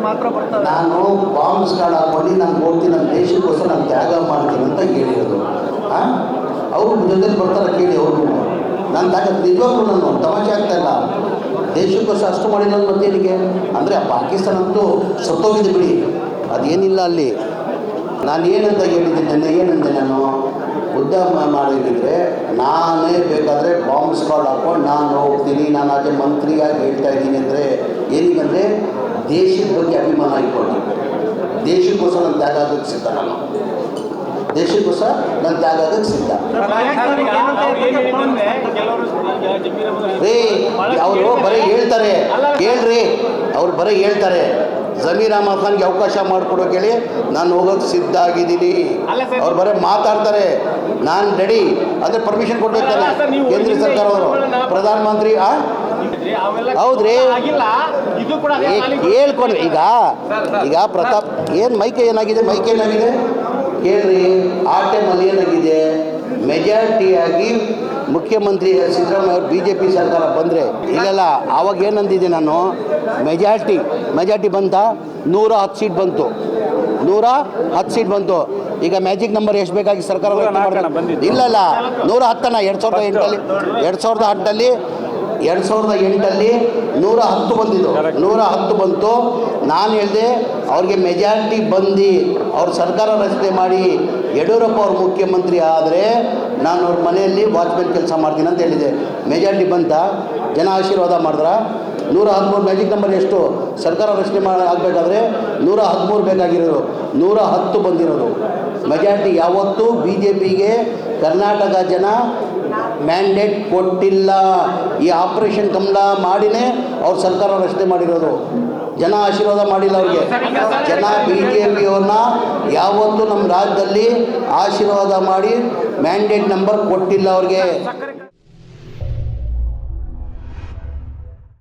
ಮಾತ್ರ ಬರ್ತಾರೆ. ನಾನು ಬಾಂಬ್ ಸ್ಟಾರ್ಟ್ ಹಾಕೊಂಡು ನಾನು ಹೋಗ್ತೀನಿ, ನನ್ನ ದೇಶಕ್ಕೋಸ್ಕರ ನಾನು ತ್ಯಾಗ ಮಾಡ್ತೀನಿ ಅಂತ ಹೇಳಿರೋದು. ಅವ್ರ ಜೊತೆಲಿ ಬರ್ತಾರೆ ಕೇಳಿ ಅವ್ರಿಗೂ. ನಾನು ನಿಜವಾಗ್ಲೂ ನಾನು ತಮಾಷೆ ಆಗ್ತಾ ಇಲ್ಲ. ದೇಶಕ್ಕೋಸ್ಕರ ಅಷ್ಟು ಮಾಡಿಲ್ಲ ಮತ್ತೇನಿಗೆ ಅಂದರೆ ಪಾಕಿಸ್ತಾನ ಅಂತೂ ಸತ್ತೋಗಿದೆ ಬಿಡಿ, ಅದೇನಿಲ್ಲ ಅಲ್ಲಿ. ನಾನು ಏನಂತ ಹೇಳಿದ್ದೀನಿ, ಏನಂತೆ ನಾನು ಉದ್ಯಮ ಮಾಡಿದ್ರೆ ನಾನೇ ಬೇಕಾದರೆ ಬಾಂಬ್ ಸ್ಕ್ವಾಡ್ ಹಾಕ್ಕೊಂಡು ನಾನು ಹೋಗ್ತೀನಿ, ನಾನು ಅದೇ ಮಂತ್ರಿಯಾಗಿ ಹೇಳ್ತಾ ಇದ್ದೀನಿ ಅಂದರೆ ಏನಿಗಂದರೆ ದೇಶದ ಬಗ್ಗೆ ಅಭಿಮಾನ ಇಟ್ಕೊಂಡು ದೇಶಕ್ಕೋಸ್ಕರ ನಾನು ತ್ಯಾಗ ಆಗೋಕ್ಕೆ ಸಿದ್ಧ. ನಾನು ದೇಶಕ್ಕೋಸ್ಕರ ನಾನು ತ್ಯಾಗ ಆಗೋಕ್ಕೆ ಸಿದ್ಧ. ರೀ ಅವರು ಬರೀ ಹೇಳ್ತಾರೆ, ಹೇಳ್ರಿ ಅವ್ರು ಬರೀ ಹೇಳ್ತಾರೆ ಜಮೀರ್ ಅಹಮದ್ ಖಾನ್ಗೆ ಅವಕಾಶ ಮಾಡಿಕೊಡೋಕೆ ಹೇಳಿ ನಾನು ಹೋಗೋಕ್ಕೆ ಸಿದ್ಧ ಆಗಿದ್ದೀನಿ. ಅವ್ರು ಬರೀ ಮಾತಾಡ್ತಾರೆ, ನಾನು ರೆಡಿ. ಅಂದರೆ ಪರ್ಮಿಷನ್ ಕೊಟ್ಟಿರ್ತಾರೆ ಕೇಂದ್ರ ಸರ್ಕಾರವರು, ಪ್ರಧಾನಮಂತ್ರಿ. ಹೌದ್ರಿ ಹೇಳ್ಕೊಂಡ್ರಿ. ಈಗ ಪ್ರತಾಪ್ ಏನು ಮೈಕೆ ಏನಾಗಿದೆ ಹೇಳ್ರಿ. ಆ ಟೈಮಲ್ಲಿ ಏನಾಗಿದೆ, ಮೆಜಾರಿಟಿಯಾಗಿ ಮುಖ್ಯಮಂತ್ರಿ ಸಿದ್ದರಾಮಯ್ಯ ಅವರು BJP ಸರ್ಕಾರ ಬಂದರೆ ಇಲ್ಲೆಲ್ಲ ಆವಾಗ ಏನಂದಿದ್ದೆ ನಾನು, ಮೆಜಾರಿಟಿ ಬಂತ 110 ಸೀಟ್ ಬಂತು, 110 ಸೀಟ್ ಬಂತು. ಈಗ ಮ್ಯಾಜಿಕ್ ನಂಬರ್ ಎಷ್ಟು ಬೇಕಾಗಿ ಸರ್ಕಾರ ಇಲ್ಲಲ್ಲ 110 2008 110 ಬಂದಿದ್ದು, 110 ಬಂತು. ನಾನು ಹೇಳಿದೆ ಅವ್ರಿಗೆ ಮೆಜಾರಿಟಿ ಬಂದು ಅವ್ರ ಸರ್ಕಾರ ರಚನೆ ಮಾಡಿ ಯಡಿಯೂರಪ್ಪ ಅವ್ರ ಮುಖ್ಯಮಂತ್ರಿ ಆದರೆ ನಾನು ಅವ್ರ ಮನೆಯಲ್ಲಿ ವಾಚ್ಮೆನ್ ಕೆಲಸ ಮಾಡ್ತೀನಿ ಅಂತ ಹೇಳಿದೆ. ಮೆಜಾರಿಟಿ ಬಂತ, ಜನ ಆಶೀರ್ವಾದ ಮಾಡಿದ್ರ. 113 ಮ್ಯಾಜಿಕ್ ನಂಬರ್ ಎಷ್ಟು ಸರ್ಕಾರ ರಚನೆ ಆಗಬೇಕಾದ್ರೆ 113 ಬೇಕಾಗಿರೋದು, 110 ಬಂದಿರೋದು. ಮೆಜಾರಿಟಿ ಯಾವತ್ತೂ BJPಗೆ ಕರ್ನಾಟಕ ಜನ ಮ್ಯಾಂಡೇಟ್ ಕೊಟ್ಟಿಲ್ಲ. ಈ ಆಪರೇಷನ್ ಕಮಲ ಮಾಡಿನೇ ಅವ್ರ ಸರ್ಕಾರ ರಚನೆ ಮಾಡಿರೋದು. ಜನ ಆಶೀರ್ವಾದ ಮಾಡಿಲ್ಲ ಅವ್ರಿಗೆ. ಜನ BJPಯವ್ರನ್ನ ಯಾವತ್ತೂ ನಮ್ಮ ರಾಜ್ಯದಲ್ಲಿ ಆಶೀರ್ವಾದ ಮಾಡಿ ಮ್ಯಾಂಡೇಟ್ ನಂಬರ್ ಕೊಟ್ಟಿಲ್ಲ ಅವ್ರಿಗೆ.